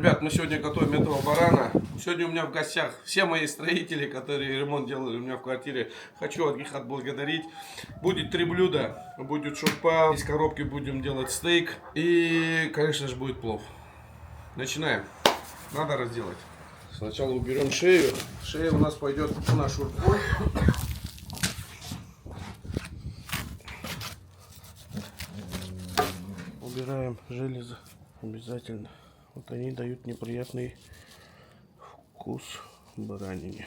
Ребят, мы сегодня готовим этого барана. Сегодня у меня в гостях все мои строители, которые ремонт делали у меня в квартире. Хочу от них отблагодарить. Будет 3 блюда. Будет шурпа, из коробки будем делать стейк. И, конечно же, будет плов. Начинаем. Надо разделать. Сначала уберем шею. Шея у нас пойдет на шурпу. Убираем железо обязательно. Вот они дают неприятный вкус баранине.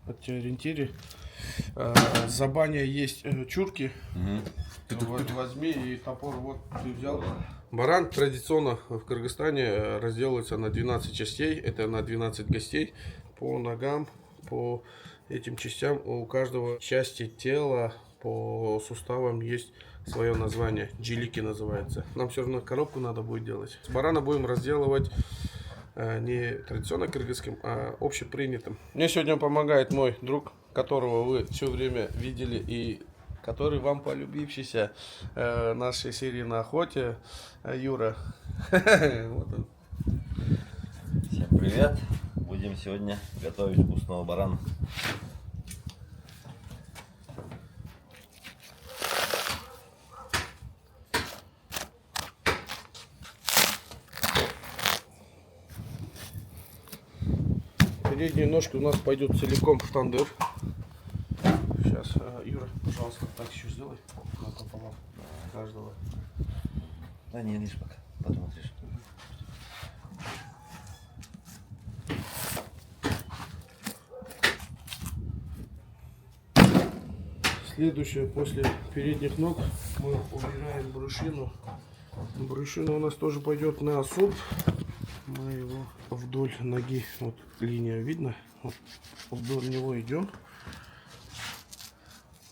Вот ориентире. За баней есть чурки. Вот возьми и топор вот ты взял. Баран традиционно в Кыргызстане разделывается на 12 частей. Это на 12 гостей. По ногам, по этим частям у каждого части тела по суставам есть свое название. Джилики называется. Нам все равно коробку надо будет делать. С барана будем разделывать не традиционно кыргызским, а общепринятым. Мне сегодня помогает мой друг, которого вы все время видели и который вам полюбившийся нашей серии на охоте, Юра. Вот он. Всем привет! Будем сегодня готовить вкусного барана. Передние ножки у нас пойдут целиком в тандыр. Сейчас, Юра, пожалуйста, так еще сделай. Напополам каждого. Да не, лишь пока, потом отрежь. Следующее, после передних ног мы убираем брюшину. Брюшина у нас тоже пойдет на суп. Мы его вдоль ноги, вот линия видно, вот, вдоль него идем.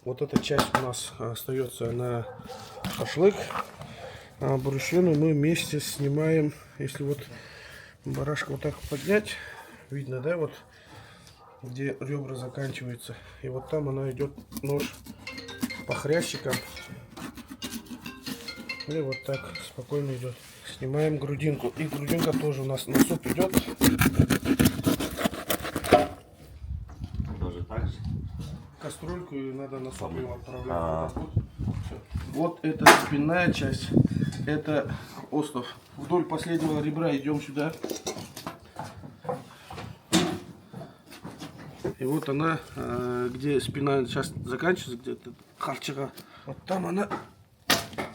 Вот эта часть у нас остается на шашлык. А брюшину мы вместе снимаем. Если вот барашка вот так поднять, видно, да, вот где ребра заканчиваются. И вот там она идет, нож по хрящикам. И вот так спокойно идет. Снимаем грудинку. И грудинка тоже у нас на суп идет. Тоже так же? Кастрюльку и надо на суп его отправлять. А-а-а. Вот это спинная часть. Это остов. Вдоль последнего ребра идем сюда. И вот она, где спина сейчас заканчивается, где-то харчага. Вот там она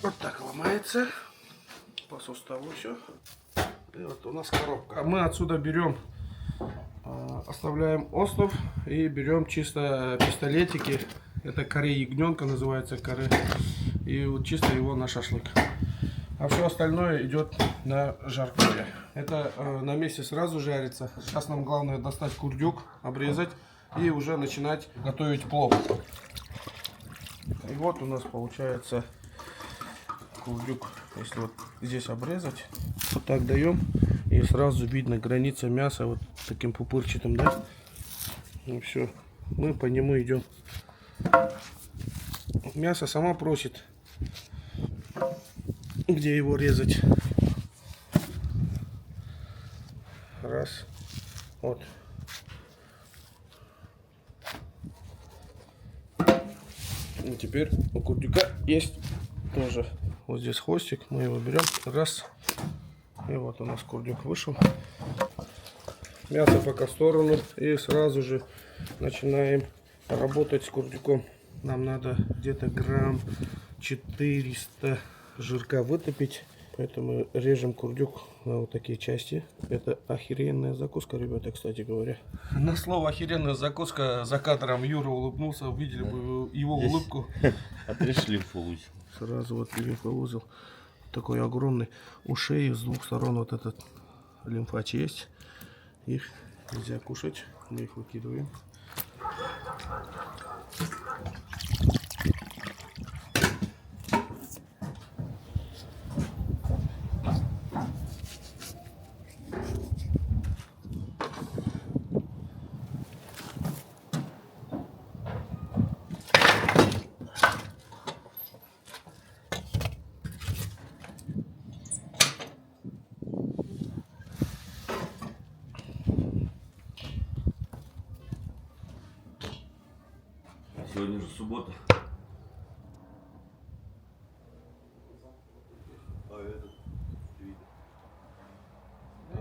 вот так ломается по суставу, все. И вот у нас коробка. Мы отсюда берем, оставляем остов и берем чисто пистолетики. Это каре ягненка называется, каре. И вот чисто его на шашлык. А все остальное идет на жаркое. Это на месте сразу жарится. Сейчас нам главное достать курдюк, обрезать и уже начинать готовить плов. И вот у нас получается курдюк. Если вот здесь обрезать, вот так даем, и сразу видно граница мяса вот таким пупырчатым, да? Ну все, мы по нему идем. Мясо сама просит, где его резать. Раз. Вот. И теперь у курдюка есть тоже вот здесь хвостик. Мы его берем. Раз. И вот у нас курдюк вышел. Мясо пока в сторону. И сразу же начинаем работать с курдюком. Нам надо где-то грамм 400 жирка вытопить. Поэтому режем курдюк на вот такие части. Это охеренная закуска, ребята, кстати говоря. На слово охеренная закуска за кадром Юра улыбнулся. Увидели бы его улыбку. Отрежь лимфоузел. Сразу вот лимфоузел такой огромный. У шеи с двух сторон вот этот лимфач есть. Их нельзя кушать. Мы их выкидываем. суббота.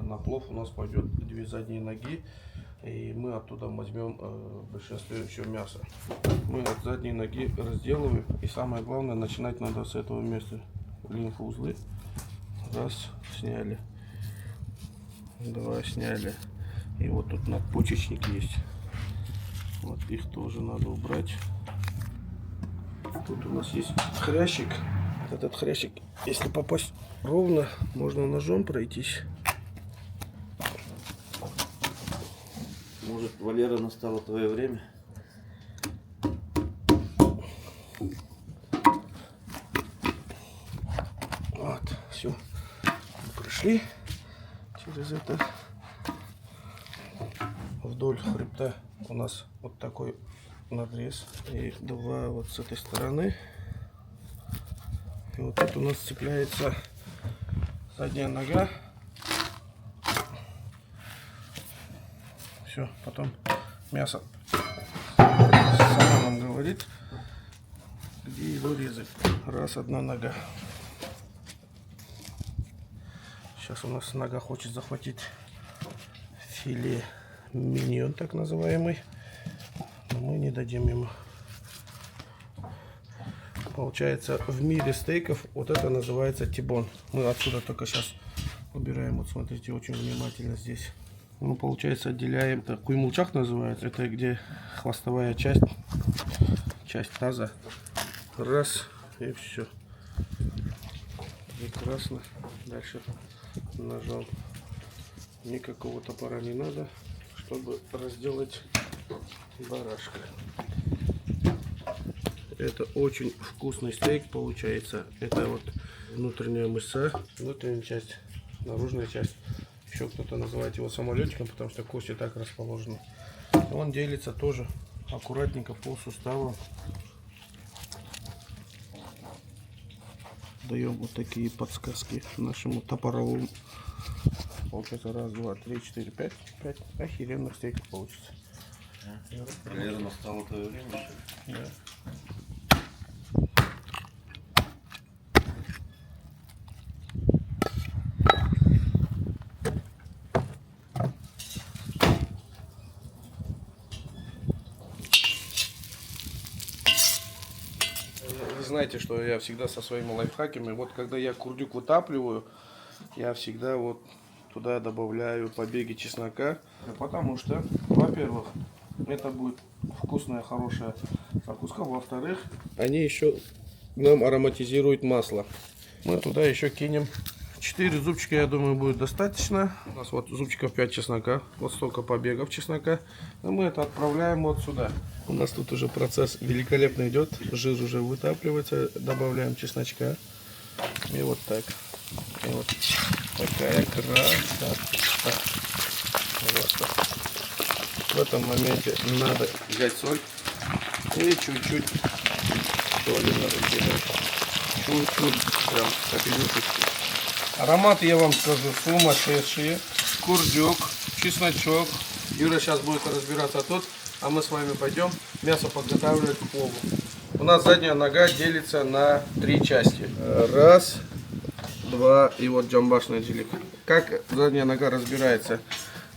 На плов у нас пойдет 2 задние ноги, и мы оттуда возьмем в большинстве еще мясо. Мы от задней ноги разделываем, и самое главное, начинать надо с этого места. Лимфоузлы. Раз, сняли. 2 сняли. И вот тут надпочечник есть. Вот их тоже надо убрать. Тут у нас есть хрящик. Этот хрящик, если попасть ровно, можно ножом пройтись. Может, Валера, настало твое время? Вот, все. Прошли через это. Вдоль хребта у нас вот такой надрез. И 2 вот с этой стороны. И вот тут у нас цепляется задняя нога. Все, потом мясо сама нам говорит, где его резать. Раз, одна нога. Сейчас у нас нога хочет захватить филе миньон, так называемый. Но мы не дадим ему. Получается, в мире стейков вот это называется тибон. Мы отсюда только сейчас убираем. Вот смотрите, очень внимательно здесь. Ну, получается, отделяем. Это куймулчак называется. Это где хвостовая часть таза. Раз, и все. Прекрасно. Дальше ножом. Никакого топора не надо, чтобы разделать барашка. Это очень вкусный стейк получается. Это вот внутренняя мышца, внутренняя часть, наружная часть. Еще кто-то называет его самолетиком, потому что кости так расположены. Он делится тоже аккуратненько по суставу. Даем вот такие подсказки нашему топоровому. Получается 1, 2, 3, 4, 5. 5 охеренных стейков получится. Валера, настало твое время? Да. Вы знаете, что я всегда со своими лайфхаками, вот когда я курдюк вытапливаю, я всегда вот туда добавляю побеги чеснока, потому что, во-первых, это будет вкусная, хорошая закуска, во-вторых, они еще нам ароматизируют масло. Мы туда еще кинем 4 зубчика, я думаю, будет достаточно. У нас вот зубчиков 5 чеснока, вот столько побегов чеснока. И мы это отправляем вот сюда. У нас тут уже процесс великолепно идет, жир уже вытапливается, добавляем чесночка. И вот так. И вот такая красота. Вот. В этом моменте надо взять соль и чуть-чуть соли надо кидать. Чуть-чуть, прям капелюшечки. Ароматы, я вам скажу, сумасшедшие. Курдюк, чесночок. Юра сейчас будет разбираться тут, а мы с вами пойдем мясо подготавливать к плову. У нас задняя нога делится на 3 части. Раз, 2 и вот джамбашный джилик. Как задняя нога разбирается?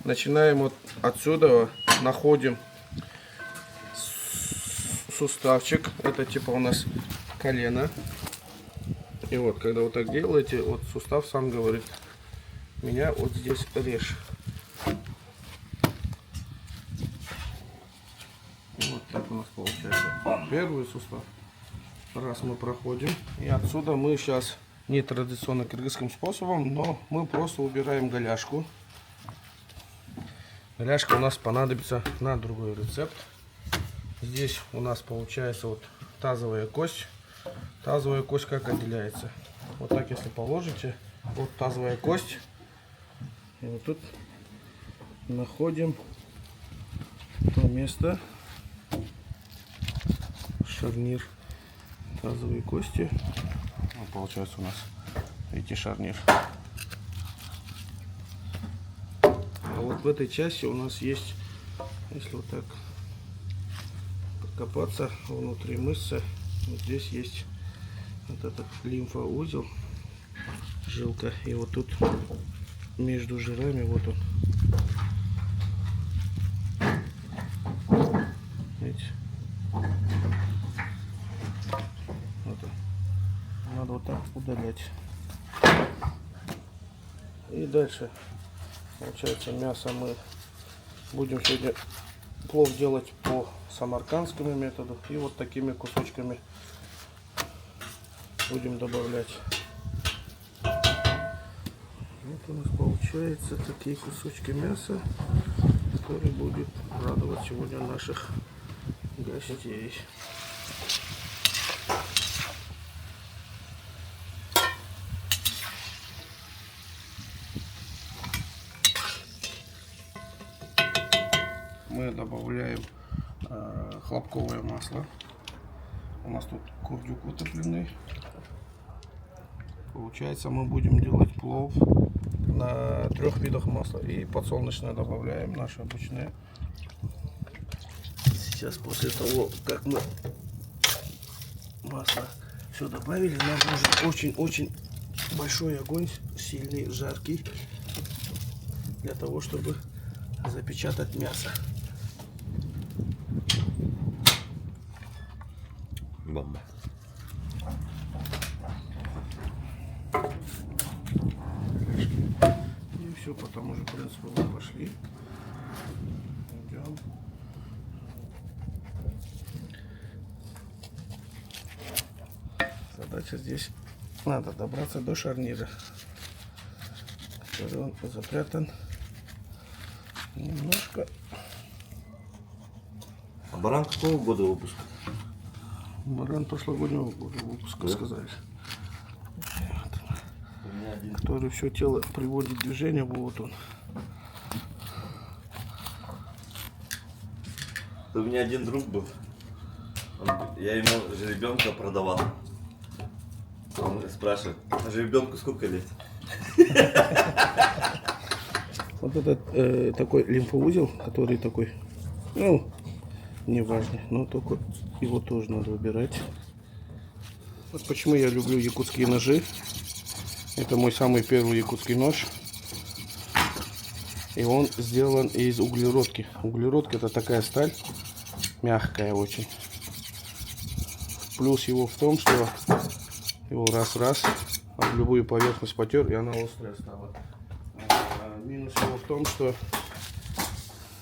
Начинаем вот отсюда, находим суставчик. Это типа у нас колено. И вот, когда вот так делаете, вот сустав сам говорит, меня вот здесь режь. Вот так у нас получается. Первый сустав. Раз мы проходим. И отсюда мы сейчас не традиционно кыргызским способом, но мы просто убираем голяшку. Голяшка у нас понадобится на другой рецепт. Здесь у нас получается вот тазовая кость. Тазовая кость как отделяется? Вот так, если положите, вот тазовая кость. И вот тут находим то место, шарнир тазовой кости. Вот получается у нас, видите, шарнир. А вот в этой части у нас есть, если вот так копаться внутри мышцы. Вот здесь есть вот этот лимфоузел, жилка, и вот тут между жирами вот он. Видите? Вот он. Надо вот так удалять. И дальше, получается, мясо мы будем сегодня плов делать по самаркандскому методу. И вот такими кусочками будем добавлять. Вот у нас получается такие кусочки мяса, которые будут радовать сегодня наших гостей. Мы добавляем хлопковое масло. У нас тут курдюк утопленный. Получается, мы будем делать плов на 3 видах масла. И подсолнечное добавляем, наше обычное. Сейчас после того, как мы масло все добавили, нам нужен очень-очень большой огонь, сильный, жаркий, для того, чтобы запечатать мясо. Бомба. И все, потом уже, в принципе, мы пошли. Идем. Задача здесь, надо добраться до шарнира, который он запрятан немножко. А баран какого года выпуска? Баран прошлогоднего года выпуска, да? Сказали. Вот. Который все тело приводит в движение, вот он. У меня один друг был. Я ему жеребенка продавал. Он спрашивает, а жеребенку сколько лет? Вот этот такой лимфоузел, который такой, ну, неважно, но только его тоже надо убирать. Вот почему я люблю якутские ножи. Это мой самый первый якутский нож. И он сделан из углеродки. Углеродка — это такая сталь, мягкая очень. Плюс его в том, что его раз-раз об любую поверхность потер, и она острая стала. Минус его в том, что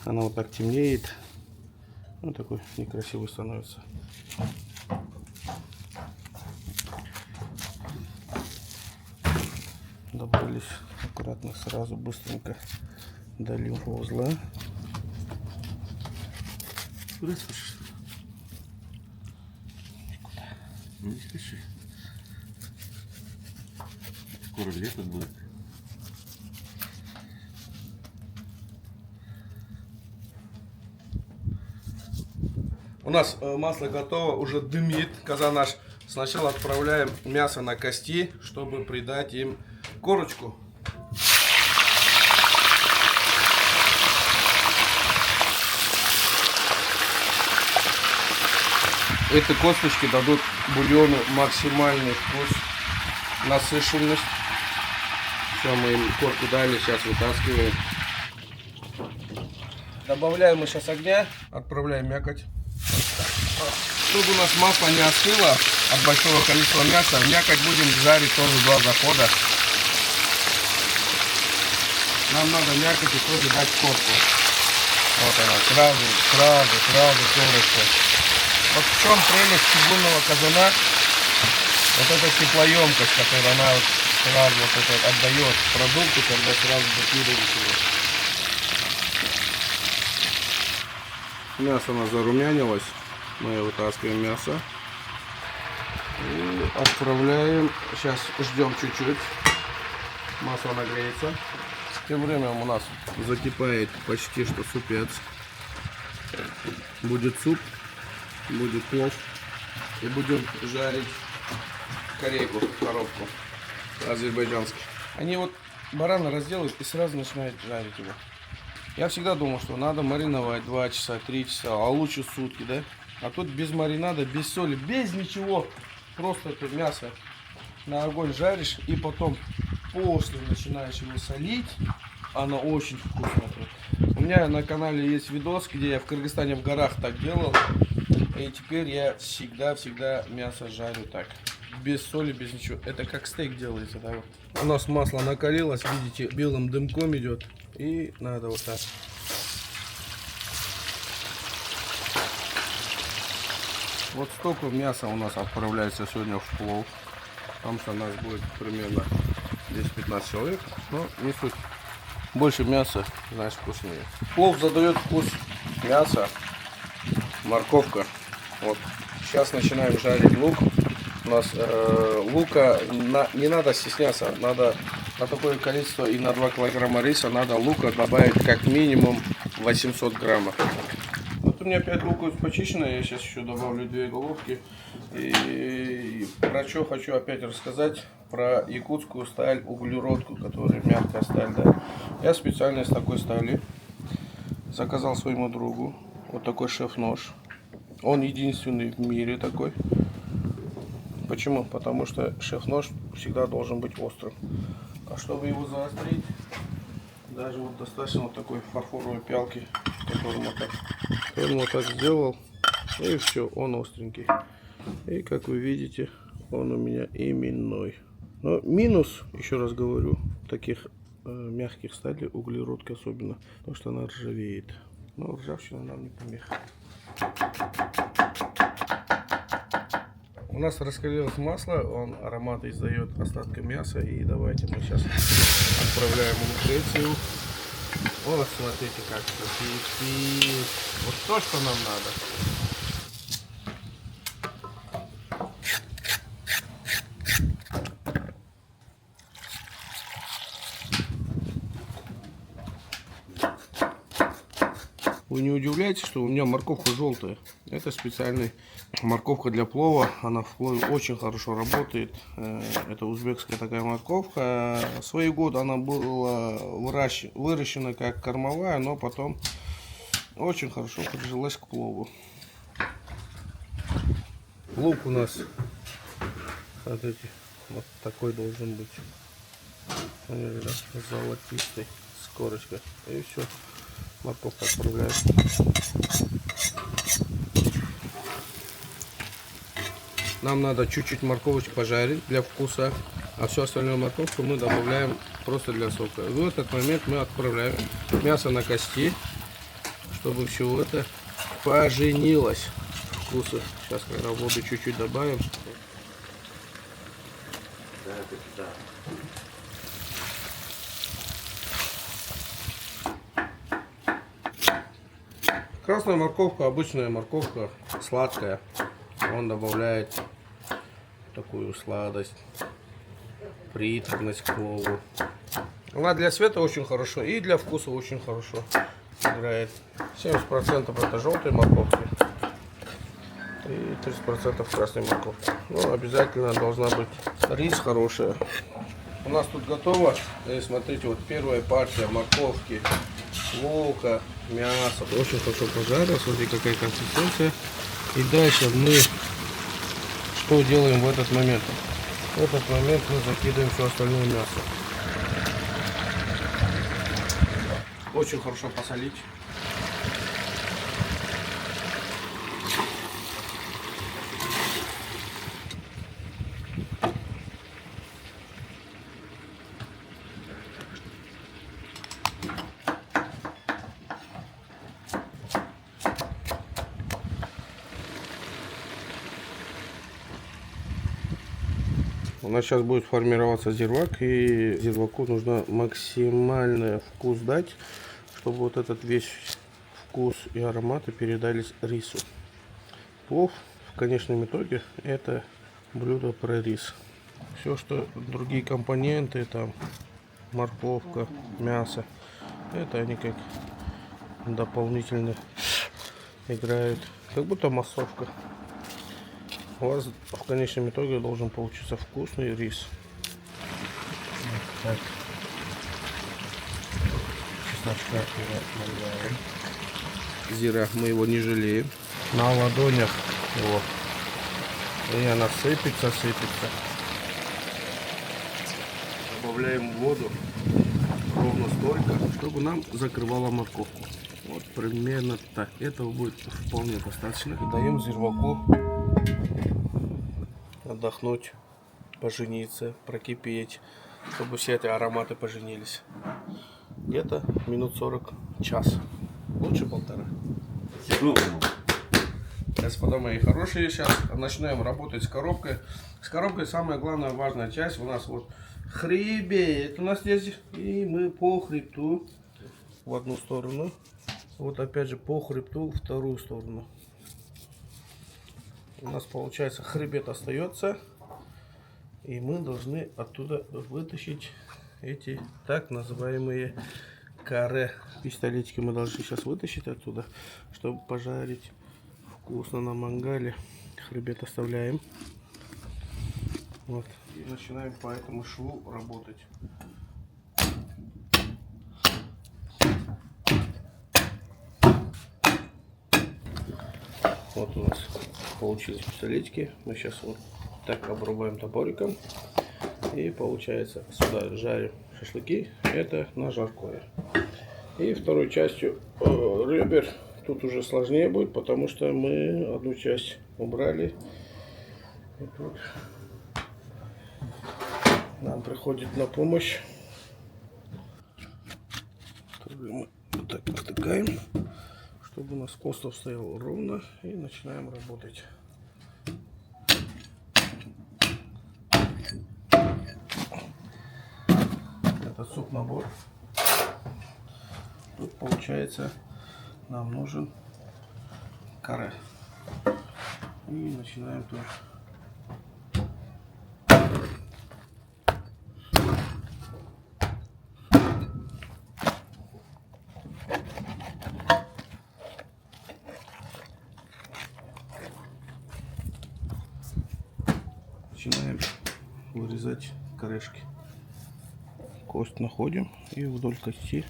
она вот так темнеет. Ну, такой некрасивый становится. Добрались аккуратно, сразу, быстренько до лимфоузла. Куда спешишь? Никуда. Ну не спеши. Скоро лето будет. У нас масло готово, уже дымит. Казан наш. Сначала отправляем мясо на кости, чтобы придать им корочку. Эти косточки дадут бульону максимальный вкус, насыщенность. Все, мы им корку дали, сейчас вытаскиваем. Добавляем мы сейчас огня, отправляем мякоть. Чтобы у нас масло не остыло от большого количества мяса, мякоть будем жарить тоже 2 захода. Нам надо мякоти тоже дать корку. Вот она, сразу корочка. Вот в чем прелесть чугунного казана, вот эта теплоемкость, которая она вот сразу вот это отдает продукту, когда сразу закидываешь его. Мясо у нас зарумянилось. Мы вытаскиваем мясо и отправляем. Сейчас ждем чуть-чуть. Масло нагреется. Тем временем у нас закипает почти что супец. Будет суп, будет плов. И будем жарить корейку, коробку азербайджанскую. Они вот барана разделают и сразу начинают жарить его. Я всегда думал, что надо мариновать 2 часа, 3 часа, а лучше сутки, да? А тут без маринада, без соли, без ничего. Просто это мясо на огонь жаришь и потом после начинаешь его солить. Оно очень вкусно. У меня на канале есть видос, где я в Кыргызстане в горах так делал. И теперь я всегда мясо жарю так. Без соли, без ничего. Это как стейк делается. Да? У нас масло накалилось, видите, белым дымком идет. И надо вот так. Вот столько мяса у нас отправляется сегодня в плов. Потому что у нас будет примерно 10-15 человек. Но не суть. Больше мяса, знаешь, вкуснее. Плов задает вкус мяса, морковка. Вот. Сейчас начинаем жарить лук. У нас лука не надо стесняться. Надо на такое количество и на 2 килограмма риса надо лука добавить как минимум 800 граммов. Вот у меня 5 луков почищено. Я сейчас еще добавлю 2 головки. И про что хочу опять рассказать. Про якутскую сталь углеродку, которая мягкая сталь, да. Я специально из такой стали заказал своему другу вот такой шеф-нож. Он единственный в мире такой. Почему? Потому что шеф-нож всегда должен быть острым. А чтобы его заострить, даже вот достаточно вот такой фарфоровой пялки, которую вот так сделал, и все, он остренький. И как вы видите, он у меня именной. Но минус, еще раз говорю, таких мягких сталей, углеродки особенно, потому что она ржавеет. Но ржавчина нам не помеха. У нас раскалилось масло, он ароматы издает остатка мяса. И давайте мы сейчас отправляем Лукрецию. Вот смотрите, как красиво. Вот то, что нам надо. Вы не удивляйтесь, что у меня морковка желтая. Это специальная морковка для плова. Она в плове очень хорошо работает. Это узбекская такая морковка. В свои годы она была выращена как кормовая, но потом очень хорошо прижилась к плову. Лук у нас, смотрите, вот такой должен быть. Золотистый, с корочкой. И все. Морковку отправляем. Нам надо чуть-чуть морковочку пожарить для вкуса, а всю остальную морковку мы добавляем просто для сока. И в этот момент мы отправляем мясо на кости, чтобы все это поженилось вкуса. Сейчас, когда воду чуть-чуть добавим. Красная морковка, обычная морковка, сладкая. Он добавляет такую сладость, приторность к плову. Она для цвета очень хорошо и для вкуса очень хорошо играет. 70% это желтые морковки и 30% красной морковки. Ну, обязательно должна быть рис хорошая. У нас тут готово. И смотрите, вот первая партия морковки, лука, мясо. Очень хорошо пожарилось. Смотрите, какая консистенция. И дальше мы что делаем в этот момент? В этот момент мы закидываем все остальное мясо. Очень хорошо посолить. У нас сейчас будет формироваться зирвак, и зирваку нужно максимальный вкус дать, чтобы вот этот весь вкус и ароматы передались рису. Плов в конечном итоге это блюдо про рис. Все, что другие компоненты, там морковка, мясо, это они как дополнительно играют, как будто массовка. У вас в конечном итоге должен получиться вкусный рис. Так. Чесночка. Зира, мы его не жалеем. на ладонях. Вот. И она сыпется. Добавляем воду ровно столько, чтобы нам закрывала морковку. Вот примерно так. Этого будет вполне достаточно. И даем зирваку отдохнуть, пожениться, прокипеть, чтобы все эти ароматы поженились. Где-то минут 40, час. Лучше полтора. Господа мои хорошие, сейчас начинаем работать с коробкой. С коробкой самая главная важная часть у нас вот хребет у нас здесь. И мы по хребту в одну сторону. Вот опять же по хребту в вторую сторону. У нас получается хребет остается. И мы должны оттуда вытащить эти так называемые каре. Пистолетики мы должны сейчас вытащить оттуда, чтобы пожарить вкусно на мангале. Хребет оставляем. Вот. И начинаем по этому шву работать. Вот у нас получились пистолетики. Мы сейчас вот так обрубаем топориком. И получается сюда жарим шашлыки. Это на жаркое. И второй частью ребер тут уже сложнее будет, потому что мы одну часть убрали. И тут нам приходит на помощь. Мы вот так втыкаем, чтобы у нас остов стоял ровно, и начинаем работать. Это суп-набор. Тут получается нам нужен каре. И начинаем тоже. Начинаем вырезать корешки. Кость находим и вдоль кости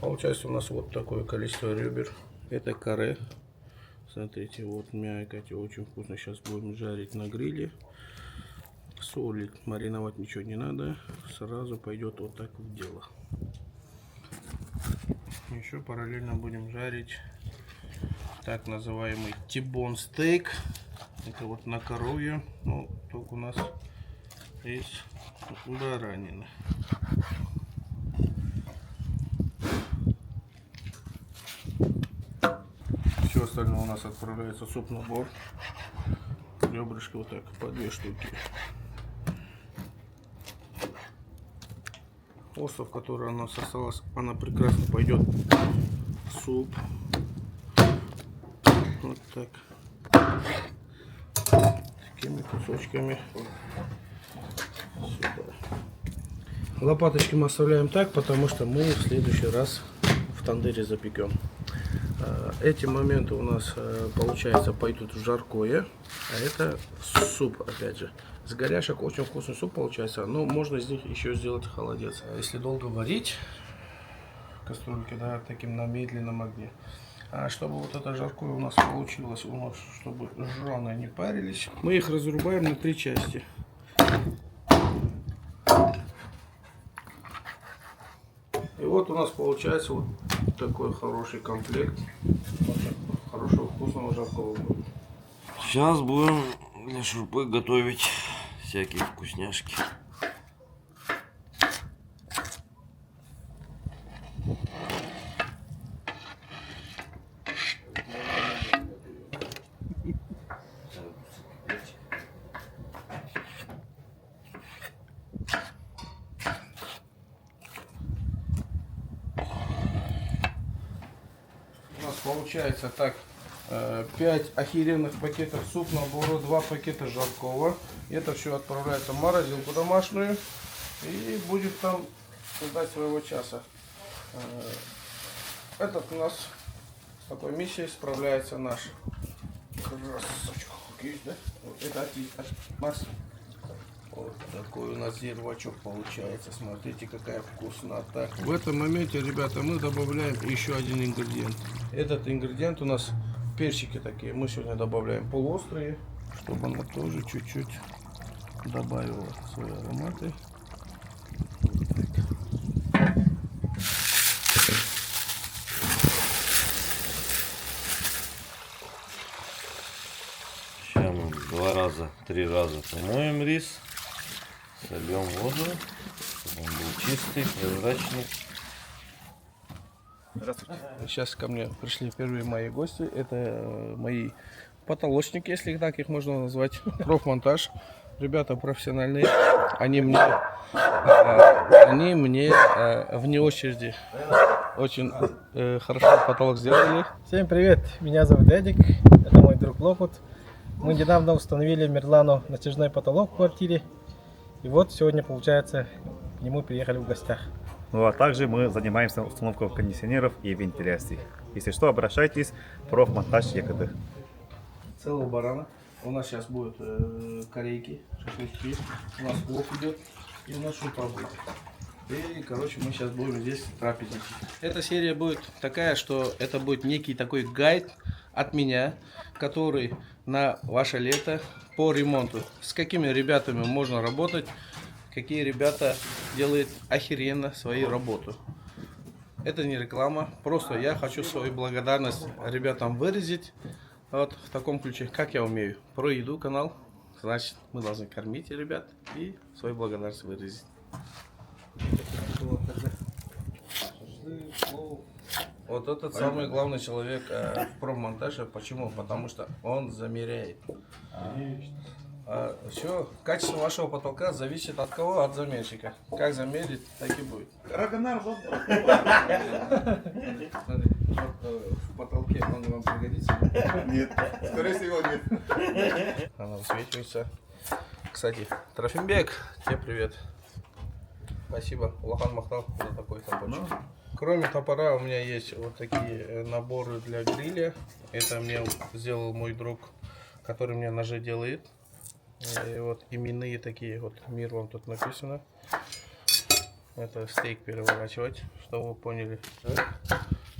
получается у нас вот такое количество ребер. Это каре. Смотрите, вот мякоть, очень вкусно. Сейчас будем жарить на гриле. Солить, мариновать ничего не надо. Сразу пойдет вот так в дело. Еще параллельно будем жарить так называемый тибон стейк. Это вот на коровье. Ну, только у нас есть баранина. Все остальное у нас отправляется в суп-набор. Ребрышки вот так по 2 штуки. Остов, который у нас осталось, она прекрасно пойдет в суп. Вот так. Такими кусочками. Сюда. Лопаточки мы оставляем так, потому что мы в следующий раз в тандыре запекем. Эти моменты у нас, получается, пойдут в жаркое, а это в суп, опять же. С голяшек очень вкусный суп получается, но можно из них еще сделать холодец. Если долго варить в кастрюльке, да, таким на медленном огне. А чтобы вот это жаркое у нас получилось, чтобы жженые не парились, мы их разрубаем на 3 части. И вот у нас получается вот такой хороший комплект хорошего вкусного жаркого будет. Сейчас будем для шурпы готовить всякие вкусняшки. У нас получается так: 5 охеренных пакетов суп-набора, 2 пакета жаркого. Это все отправляется в морозилку домашнюю и будет там ждать своего часа. Этот у нас такой миссией справляется наш красавчик. Есть, да? Вот это от Марса. Вот такой у нас зирвачок получается. Смотрите, какая вкуснота. В этом моменте, ребята, мы добавляем еще один ингредиент. Этот ингредиент у нас перчики такие. Мы сегодня добавляем полуострые, чтобы она тоже чуть-чуть добавила свои ароматы. Сейчас мы 2-3 раза помоем рис, сольем воду, чтобы он был чистый, прозрачный. Здравствуйте. Сейчас ко мне пришли первые мои гости. Это мои потолочники, если так их можно назвать. Профмонтаж. Ребята профессиональные. Они мне вне очереди очень хорошо потолок сделали. Всем привет, меня зовут Эдик, это мой друг Локут. Мы недавно установили Мирлану натяжной потолок в квартире. И вот сегодня, получается, к нему приехали в гостях. Ну а также мы занимаемся установкой кондиционеров и вентиляцией. Если что, обращайтесь, профмонтаж ЕКД. Целого барана. У нас сейчас будут корейки, шашлычки. У нас плов идет. И у нас шумпа будет. И, короче, мы сейчас будем здесь трапезничать. Эта серия будет такая, что это будет некий такой гайд от меня, который на ваше лето по ремонту. С какими ребятами можно работать, какие ребята делают охеренно свою работу. Это не реклама, просто я хочу свою благодарность ребятам выразить. Вот в таком ключе, как я умею. Про еду канал, значит мы должны кормить ребят и свою благодарность выразить. Вот этот самый главный человек в профмонтаже. Почему? Потому что он замеряет. Все, качество вашего потолка зависит от кого? От замерщика. Как замерить, так и будет. Смотри, в потолке он вам пригодится? Нет, скорее всего нет. Она высвечивается. Кстати, Трофимбек, тебе привет. Спасибо, Улахан Махтал, за такой топорчик. Кроме топора у меня есть вот такие наборы для гриля. Это мне сделал мой друг, который мне ножи делает. И вот именные такие, вот мир вам тут написано. Это стейк переворачивать, чтобы вы поняли.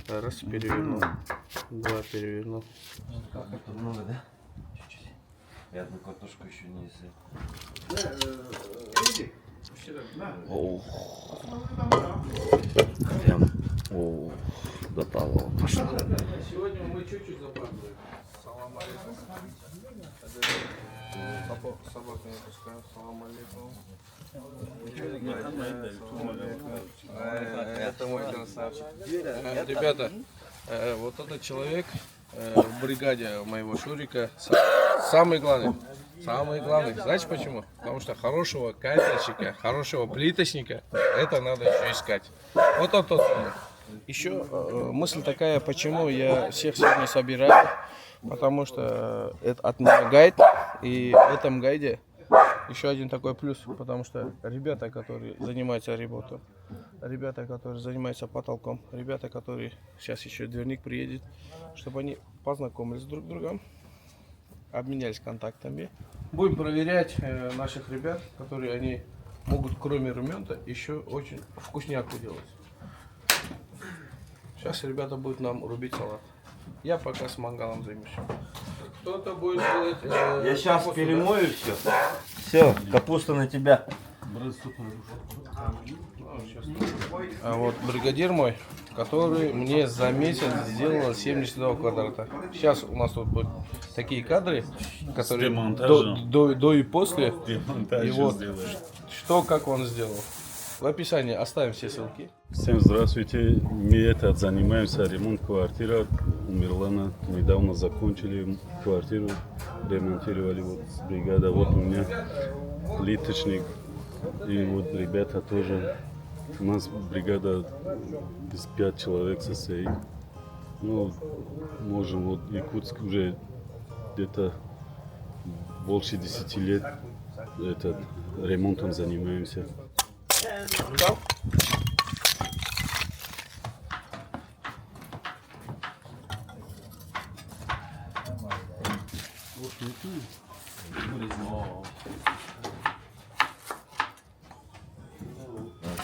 Раз перевернул, два перевернул. Как-то много, да? Чуть-чуть. Я одну картошку еще не съел. Прям до того пошло. Сегодня мы чуть-чуть запаздываем. Салам алейкум. Собака не пускаю. Салам алейкум. Это мой красавчик. Ребята, вот этот человек в бригаде моего Шурика самый главный. Самый главный. Знаете почему? Потому что хорошего кафельщика, хорошего плиточника, это надо еще искать. Вот он тот самый. Еще мысль такая, почему я всех сегодня собираю. Потому что это от меня гайд. И в этом гайде еще один такой плюс. Потому что ребята, которые занимаются ремонтом, ребята, которые занимаются потолком, ребята, которые сейчас еще дверник приедет, чтобы они познакомились друг с другом, обменялись контактами. Будем проверять наших ребят, которые они могут кроме ремонта еще очень вкусняку делать. Сейчас ребята будут нам рубить салат. Я пока с мангалом займусь. Кто-то будет делать... Я сейчас капусту, перемою все. Все, капуста на тебя. А вот бригадир мой, который мне за месяц сделал 72 квадрата. Сейчас у нас тут будут такие кадры, которые до и после. И вот, что, как он сделал. В описании оставим все ссылки. Всем здравствуйте. Мы занимаемся ремонтом квартиры. У Мирлана недавно закончили квартиру, ремонтировали вот бригада. Вот у меня плиточник и вот ребята тоже. У нас бригада из 5 человек состоит. Ну, можем, вот Якутск уже где-то больше 10 лет ремонтом занимаемся.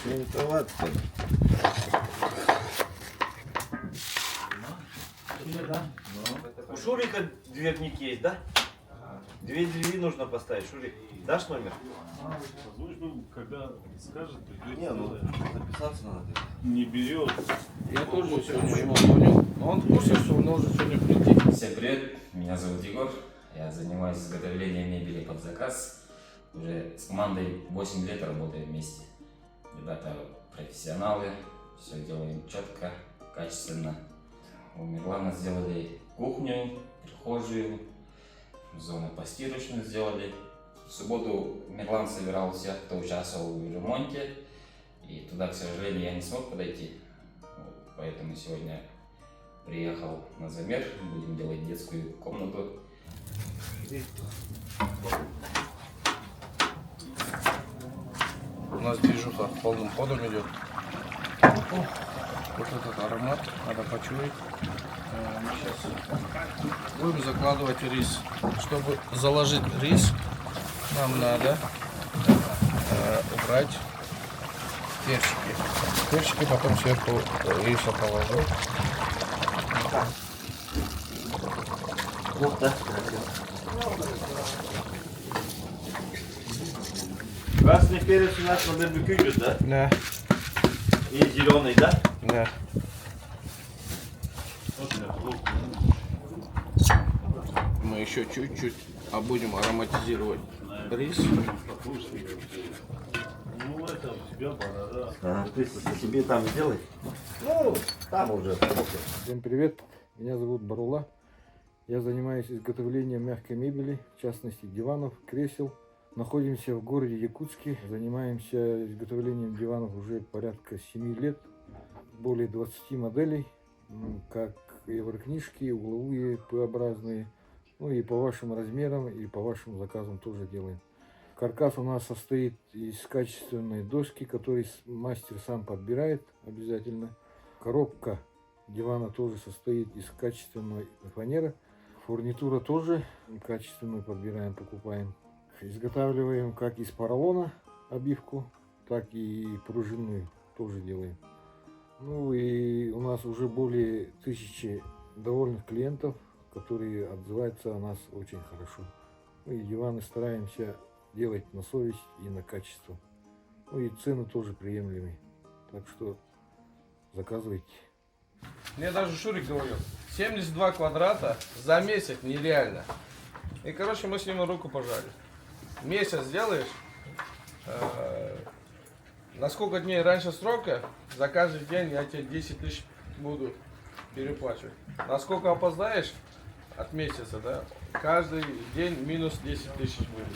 Винтоваться. У Шурика дверник есть, да? Две двери нужно поставить. Шурик, дашь номер? Когда скажет, Не, ну записаться надо. не берет. Я тоже сегодня ему звонил. Он в курсе, что он должен сегодня прийти. Всем привет, меня зовут Егор, я занимаюсь изготовлением мебели под заказ. Уже с командой 8 лет работаем вместе. Ребята профессионалы, все делаем четко, качественно. У Мирлана сделали кухню, прихожую, зону постирочную сделали. В субботу Мирлан собирал всех, кто участвовал в ремонте, и туда, к сожалению, я не смог подойти. Вот, поэтому сегодня приехал на замер, будем делать детскую комнату. У нас движуха полным ходом идет. Вот этот аромат надо почуять. Мы сейчас будем закладывать рис. Чтобы заложить рис, нам надо убрать перчики. Перчики потом сверху риса положу. Вот, да? Красный перец у нас на барбекю идет, да? Да, И зеленый, да? да. Мы еще чуть-чуть будем ароматизировать рис. Ну, это у тебя борода. Ага, ты себе там сделай. Ну, там уже. Всем привет, меня зовут Барула. Я занимаюсь изготовлением мягкой мебели, в частности диванов, кресел. Находимся в городе Якутске, занимаемся изготовлением диванов уже порядка 7 лет. Более 20 моделей, как еврокнижки, угловые, П-образные. Ну и по вашим размерам, и по вашим заказам тоже делаем. Каркас у нас состоит из качественной доски, которую мастер сам подбирает обязательно. Коробка дивана тоже состоит из качественной фанеры. Фурнитура тоже качественную подбираем, покупаем. Изготавливаем как из поролона обивку, так и пружинную тоже делаем. Ну и у нас уже более 1000 довольных клиентов, которые отзываются о нас очень хорошо. Ну и диваны стараемся делать на совесть и на качество. Ну и цены тоже приемлемые. Так что заказывайте. Мне даже Шурик говорил, 72 квадрата за месяц нереально. И, короче, мы с ним руку пожали. Месяц сделаешь, на сколько дней раньше срока, за каждый день я тебе 10 тысяч буду переплачивать. Насколько опоздаешь от месяца, да, каждый день минус 10 тысяч будет.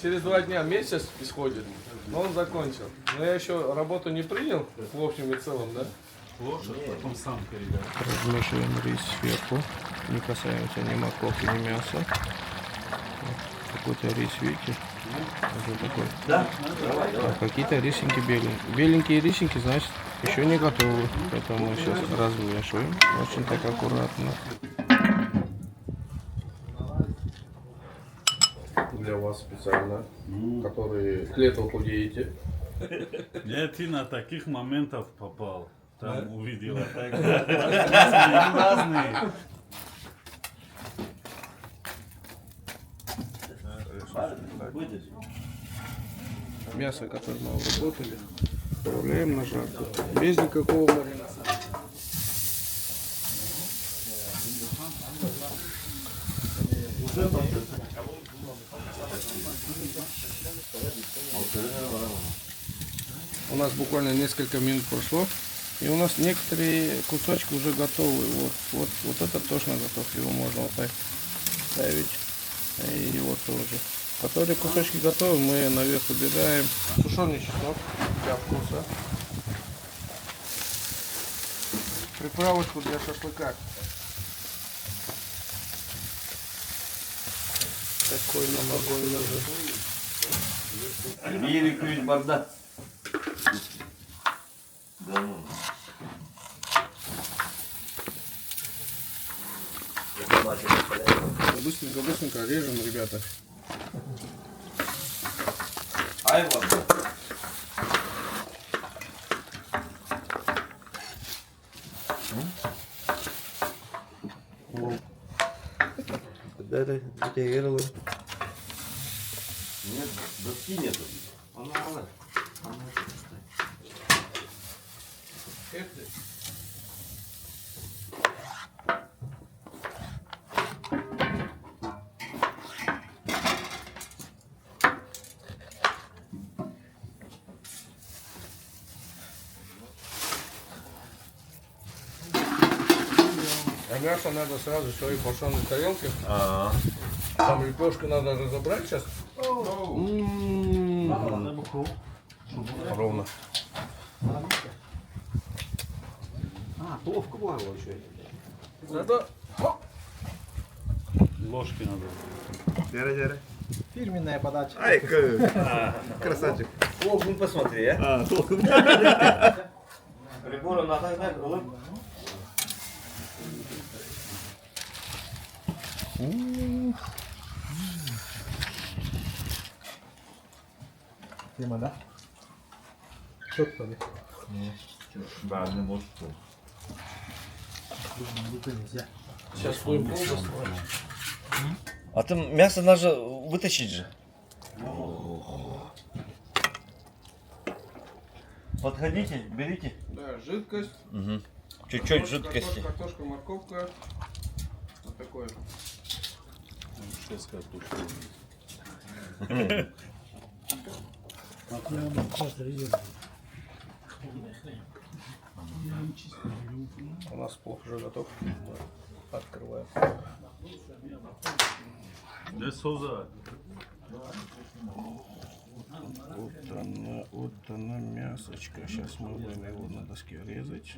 Через 2 дня месяц исходит, но он закончил. Но я еще работу не принял, в общем и целом, да. Ложь, потом сам передай. Размешиваем рис сверху, не касаемся ни морковки, ни мяса. Какой-то рис, видите? Вот такой. Да? Давай, давай. Какие-то рисинки беленькие. Беленькие рисинки, значит, еще не готовы. Поэтому мы сейчас размешиваем. Очень так аккуратно. Для вас специально, которые летом худеете. Ты на таких моментах попал. Там увидела. Так, разные. Будешь? Мясо, которое мы обработали, отправляем на жарку. Без никакого маринада. У нас буквально несколько минут прошло, и у нас некоторые кусочки уже готовы. Вот этот точно готов, его можно вот так ставить. И его тоже. Которые кусочки готовы, мы наверх убираем. Сушеный чеснок для вкуса. Приправочку для шашлыка. Такой нам огонь нужен. Берег ведь бардак. Да ну. Быстренько режем, ребята. Ай, ладно. это вытягивала. Нет, доски нету. Она. А мясо надо сразу в своей порционной тарелке. Там лепешку надо разобрать сейчас. Ровно. Пловка была еще. Надо. Ложки надо. Дера. Фирменная подача. Ай, красавчик. Плохо посмотри, а? Приборы надо так, Тема, да? Четко, да? Да, не может. Сейчас будем пробовать. А там мясо надо вытащить же. Подходите, берите. Да, жидкость. Чуть-чуть жидкости. Картошка, морковка. Вот такое. У нас плов уже готов. Открываем. Не соза. Вот она мясочка. Сейчас мы будем его на доске резать.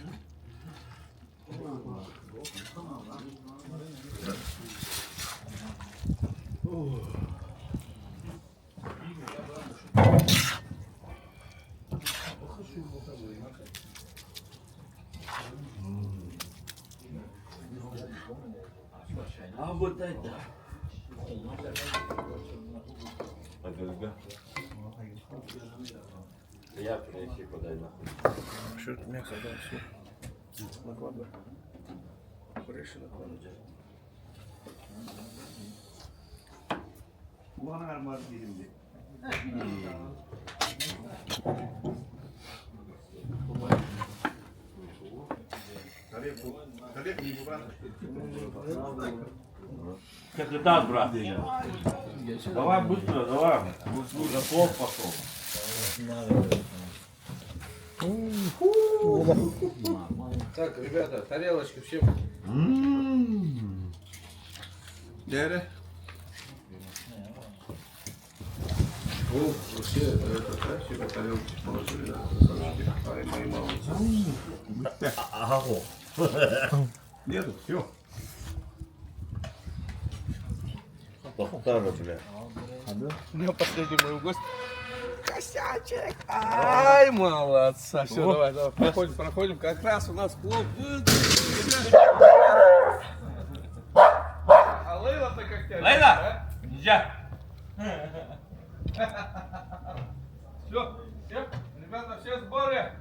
А вот это. Я принеси подай нахуй. Что это мясо, да, все. Накладывай. Больше накладывай. Как это, брат? Давай быстро, давай. Уже плов пошел. Так, ребята, тарелочки всем. Дера. Все это себе тарелки положили, да, красавчики. Ай, мои молодцы. Нету, все. Повтора, бля. У меня последний мой гость. Косячек! Ай, молодца! Все, давай, проходим. Как раз у нас плов. А Лейла-то как тебя? Лейла! Я. Все, ребята, все сборы.